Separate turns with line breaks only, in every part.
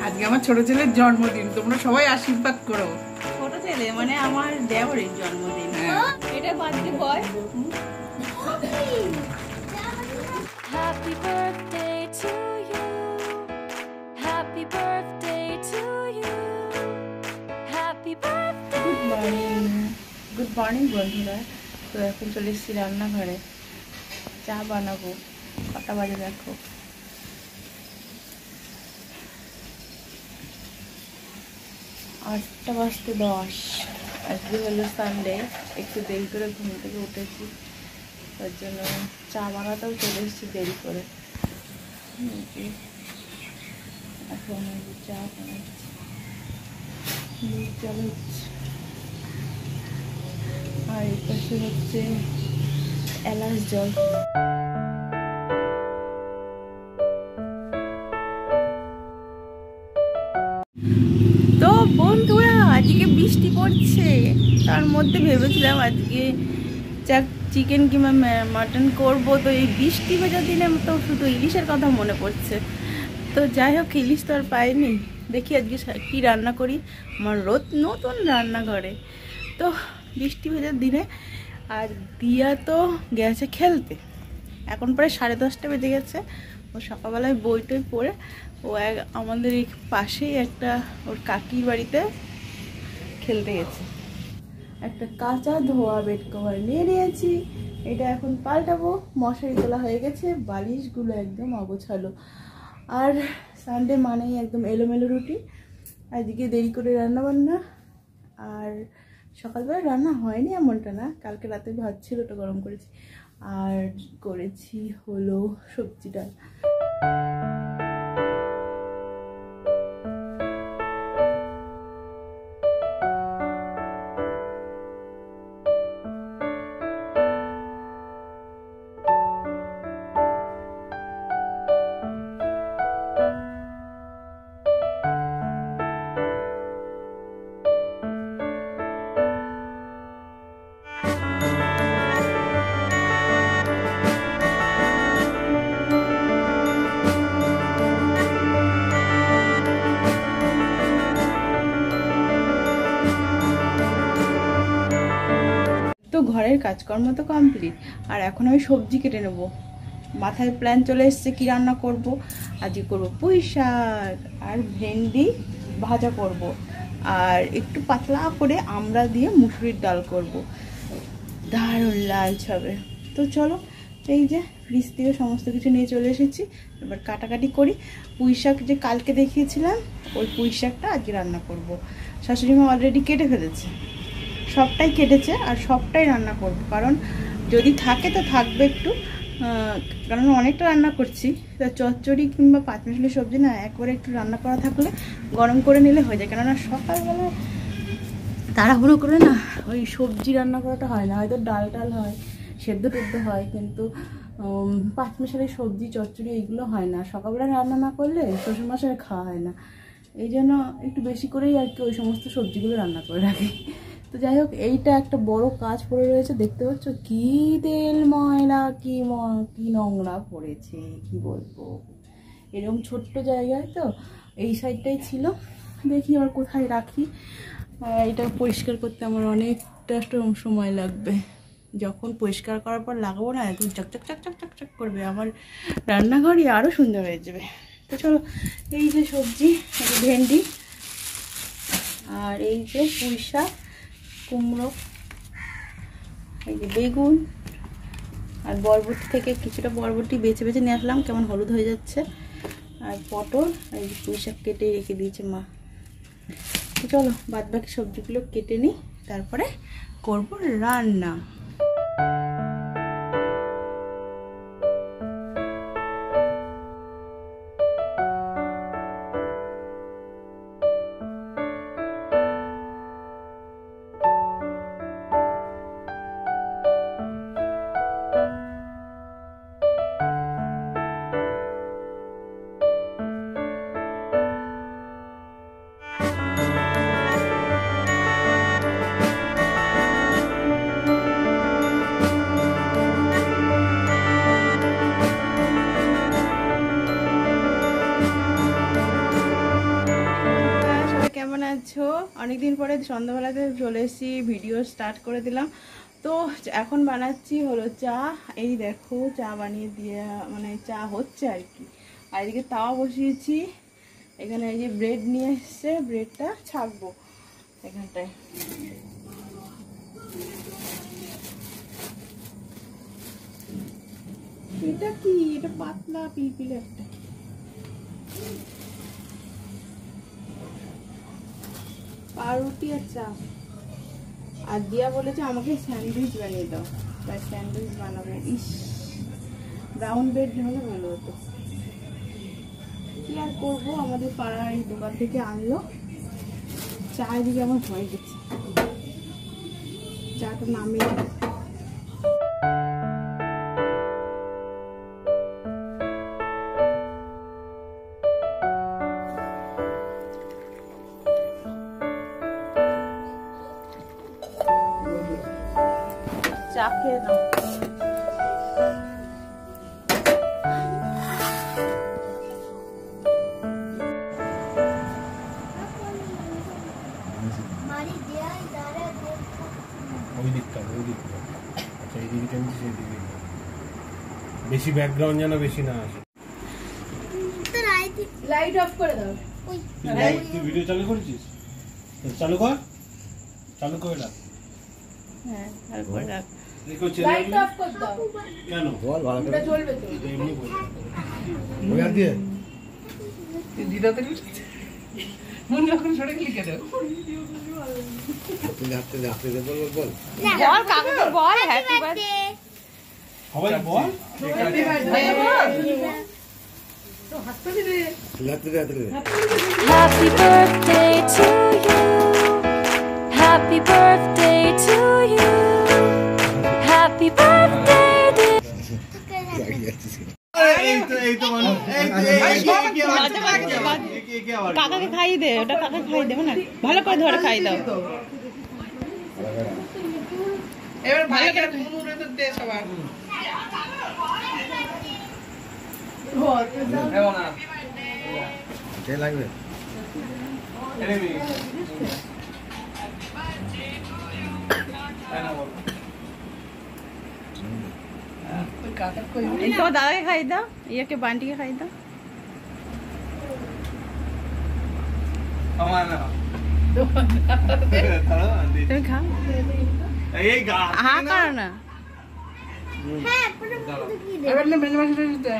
আজকে আমার ছোট ছেলের জন্মদিন, তোমরা সবাই আশীর্বাদ করো।
ছোট ছেলে মানে আমার দেওরের জন্মদিন। এটা birthday boy.
Happy birthday to you. Happy birthday to you. Happy birthday.
Good morning বন্ধুরা। তো এখন চলে এসেছি রান্নাঘরে, চা বানাবো। কটা বাজে দেখো, 8:10। আজকে হলো সানডে, একটু দেরি করে ঘুম থেকে উঠেছি, তার জন্য চা বানাতেও চলে এসেছি দেরি করে। এখন চা বানাচ্ছি, চা হচ্ছে, আর এই পাশে হচ্ছে এলাচ জল। তো বন্ধুরা, আজকে বৃষ্টি পড়ছে, তার মধ্যে ভেবেছিলাম আজকে চিকেন কিংবা মাটন করবো। তো এই বৃষ্টি ভেজা দিনে তো শুধু ইলিশের কথা মনে পড়ছে। তো যাই হোক, ইলিশ তো আর পাইনি, দেখি আজকে কি রান্না করি। আমার নতুন রান্নাঘরে তো বৃষ্টি ভেজার দিনে। আর দিয়া তো গেছে খেলতে, এখন প্রায় 10:30 বেজে গেছে। ও সকালবেলায় বই টই পড়ে ও আমাদের এই পাশেই একটা ওর কাকির বাড়িতে খেলতে গেছে। একটা কাঁচা ধোয়া বেড কভার নিয়ে নিয়েছি, এটা এখন পাল্টাবো। মশারি তোলা হয়ে গেছে, বালিশগুলো একদম অগোছালো। আর সানডে মানেই একদম এলোমেলো রুটি। আজকে দেরি করে রান্না বান্না, আর সকালবেলা রান্না হয়নি এমনটা না, কালকে রাতে ভাত ছিল, ওটা গরম করেছি। আর করেছি হলো সবজি ডাল। তো ঘরের কাজকর্ম তো কমপ্লিট, আর এখন আমি সবজি কেটে নেব। মাথায় প্ল্যান চলে এসছে কি রান্না করব। আজকে করব পুঁই শাক আর ভেন্ডি ভাজা করব, আর একটু পাতলা করে আমড়া দিয়ে মুসুরির ডাল করব, দারুণ লালচ হবে। তো চলো, এই যে ফ্রিজ থেকে সমস্ত কিছু নিয়ে চলে এসেছি, এবার কাটাকাটি করি। পুঁই শাক যে কালকে দেখিয়েছিলাম, ওই পুঁই শাকটা আজকে রান্না করব। শাশুড়ি মা অলরেডি কেটে ফেলেছে, সবটাই কেটেছে, আর সবটাই রান্না করব। কারণ যদি থাকে তো থাকবে একটু, কারণ অনেকটা রান্না করছি। তা চচ্চড়ি কিংবা পাঁচমিশালি সবজি না, একবারে একটু রান্না করা থাকলে গরম করে নিলে হয়ে যায়। কেননা সকালবেলা তাড়াহুড়ো করে না ওই সবজি রান্না করাটা হয় না, হয়তো ডাল টাল হয়, সেদ্ধ টেদ্ধ হয়, কিন্তু পাঁচমিশালি সবজি চচ্চড়ি এইগুলো হয় না। সকালবেলা রান্না না করলে শ্বশুরমশাই খাওয়া হয় না, এই জন্য একটু বেশি করেই আর কি ওই সমস্ত সবজিগুলো রান্না করে রাখি। তো যাই হোক, এইটা একটা বড় কাজ পড়ে রয়েছে, দেখতে পাচ্ছ কি তেল ময়লা, কি নোংরা পড়েছে, কি বলবো। এরকম ছোট্ট জায়গায় তো এই সাইডটাই ছিল, দেখি আবার কোথায় রাখি। এটা পরিষ্কার করতে আমার অনেকটা সময় লাগবে। যখন পরিষ্কার করার পর লাগাবো না, একদম চকচক চকচক চকচক করবে, আমার রান্নাঘরই আরও সুন্দর হয়ে যাবে। তো চলো, এই যে সবজি, ভেন্ডি, আর এই যে পুঁই শাক, কুমড়ো, এই যে বেগুন, আর বরবটি থেকে কিছুটা বরবটি বেছে বেছে নিয়ে আসলাম, কেমন হলুদ হয়ে যাচ্ছে, আর পটল, এই যে পুঁই শাক কেটে রেখে দিয়েছে মা। তো চলো, বাদ বাকি সবজিগুলো কেটে নিই, তারপরে করবো রান্না। অনেকদিন পরে সন্ধ্যাবেলাতে চলে এসেছি, ভিডিও স্টার্ট করে দিলাম। তো এখন বানাচ্ছি হলো চা। এই দেখো চা বানিয়ে দিয়ে মানে চা হচ্ছে আর কি। আর এদিকে তাওয়া বসিয়েছি, এখানে এই যে ব্রেড নিয়ে এসছে, ব্রেডটা ছাকবো এখানটায়। এটা কি? এটা পাতলা পিলপিলে একটা। পাউরুটি আর চা। আর দিয়া বলেছে আমাকে স্যান্ডউইচ বানিয়ে দাও, তাই স্যান্ডউইচ বানাবো। ইস, ব্রাউন ব্রেড হলে ভালো হতো। কি আর করবো, আমাদের পাড়ার এই দোকান থেকে আনলো। চা এদিকে আমার হয়ে গেছে, চাটা নামিয়ে চা খেয়ে দাও।
বেশি ব্যাকগ্রাউন্ড যেন বেশি না আসে।
লাইট অফ করে দাও।
তুই ভিডিও চালু করেছিস? চালু কর, চালু করে রাখ।
হ্যাঁ, আর করে রাখ।
লাইট অফ করে দাও।
কেন
বল ভালো করে
এটা জ্বলবে তো।
এমনি বল।
ওই আর দিয়ে
দিদাতে মন যখন সরে গেলি কেন?
হাতে বল
বল কাকাকে বল হ্যাপি বার্থডে।
সবাই বল।
তো হাতটা দিলে
হাতে
Happy birthday to you. Happy birthday to you. Happy birthday dear.
কাকাকে খাই দে, ওটা কাকা খাই দেবে না, ভালো করে ধরে খাই দাও।
এবার ভালো করে মুড়ে তো দে সবার।
লাগবে
এই তোমার দাদাকে খাই দাও, ইয়াকে বান্টিকে খাই দাও। তুমি খাও, হা করো না।
এবার না মেনু মাছটা দিতে।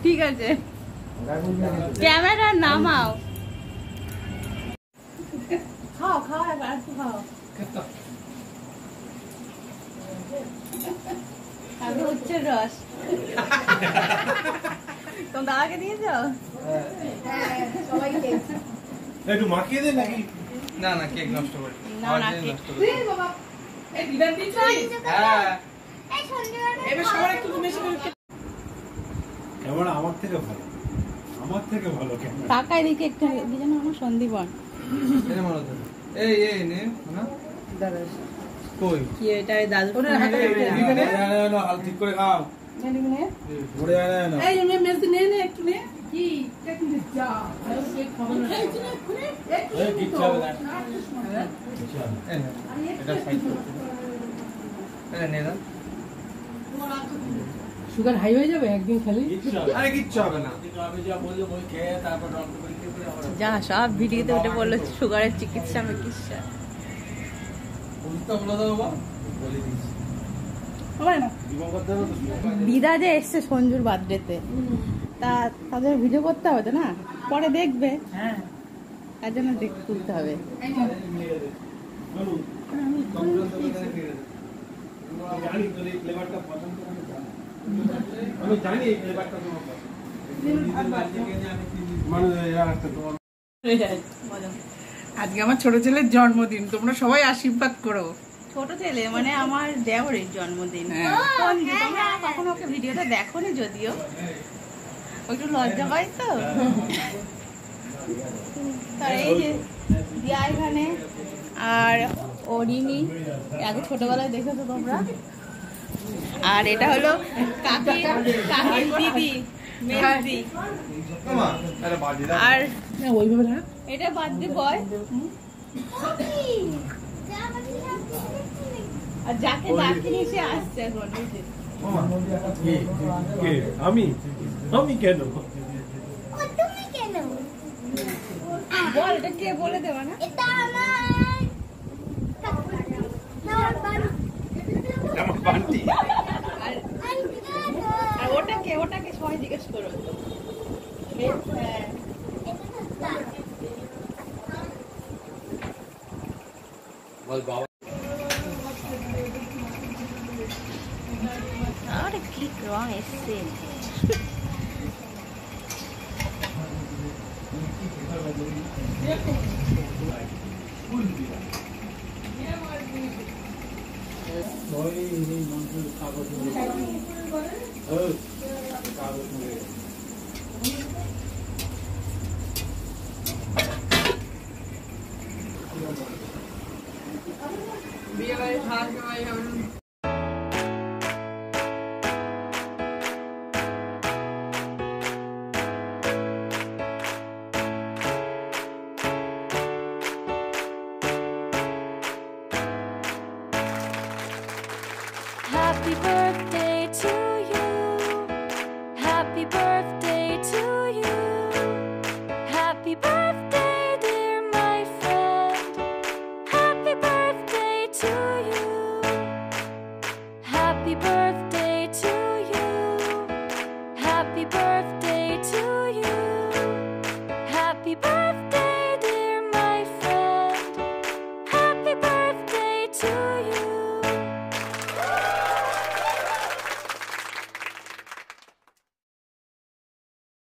ঠিক আছে, ক্যামেরা নামাও। খাও খাও, এবার একটু খাও। আগে হচ্ছে রস। তোমার দাদাকে দিয়েছ? সবাই খেয়েছে।
একটু মাখিয়ে দে নাকি?
না না কেক নষ্ট করে
না না কেক
বাবা এই দিদা দিচ্ছিস?
হ্যাঁ
এবার সবার একটু বেশি করে
ক্যামেরা আমার থেকে ভালো, আমার থেকে ভালো ক্যামেরা।
কাকা এদিকে একটা দিয়েছেন আমার সন্দীপন।
এটা মনে হতো এই এই নে না
দাদা
কই
কি এটা দাদু
ওরে হাতে
এখানে না হাল ঠিক করে খাও
নে
ঘুরে আয় না
এই আমি মেজ নে নে একটু নে কি টেকনিক যা আর কেক খাবো না
এই কি চাবে না?
এটা সাইড করতে এটা নে না
সুগার হাই হয়ে যাবে একদিন খালি।
আরে কিচ্ছু হবে না
যা সব ভিডিওতে উঠে বললো সুগারের চিকিৎসা চিকিৎসা।
হবে না
দিদা যে এসছে সঞ্জুর বার্থডেতে, তা তাদের ভিডিও করতে হবে তো না, পরে দেখবে।
হ্যাঁ
তার জন্য তুলতে হবে।
জানি তোর এই ফ্লেভারটা পছন্দ আমি জানি এই ফ্লেভারটা তোমার মানে একটা তোমার।
আজকে আমার ছোট ছেলের জন্মদিন, তোমরা সবাই আশীর্বাদ করো।
ছোট ছেলে মানে আমার দেওরের জন্মদিন।
হ্যাঁ।
তোমরা কখনো ওকে ভিডিওটা দেখোনি, যদিও একটু লজ্জা পাই তো। তার এই যে দিয়া এখানে, আর অরিমি আগে ছোটবেলায় দেখেছো তোমরা। আর এটা হলো কাকির দিদি মেহেদি। আর
ওইভাবে না
এটা বার্থডে বয়। আর যাকে নিয়ে সে আসছে এখন এই যে।
আমি কেন
বল এটা কে বলে দেবা না?
আমার বান্টি
আর ওটাকে সবাই জিজ্ঞেস করো। হ্যাঁ
বল বাবা
আরে কি রং এসছে।
বিয়ে বাড়ি ভাত খাওয়াই হবে।
Happy birthday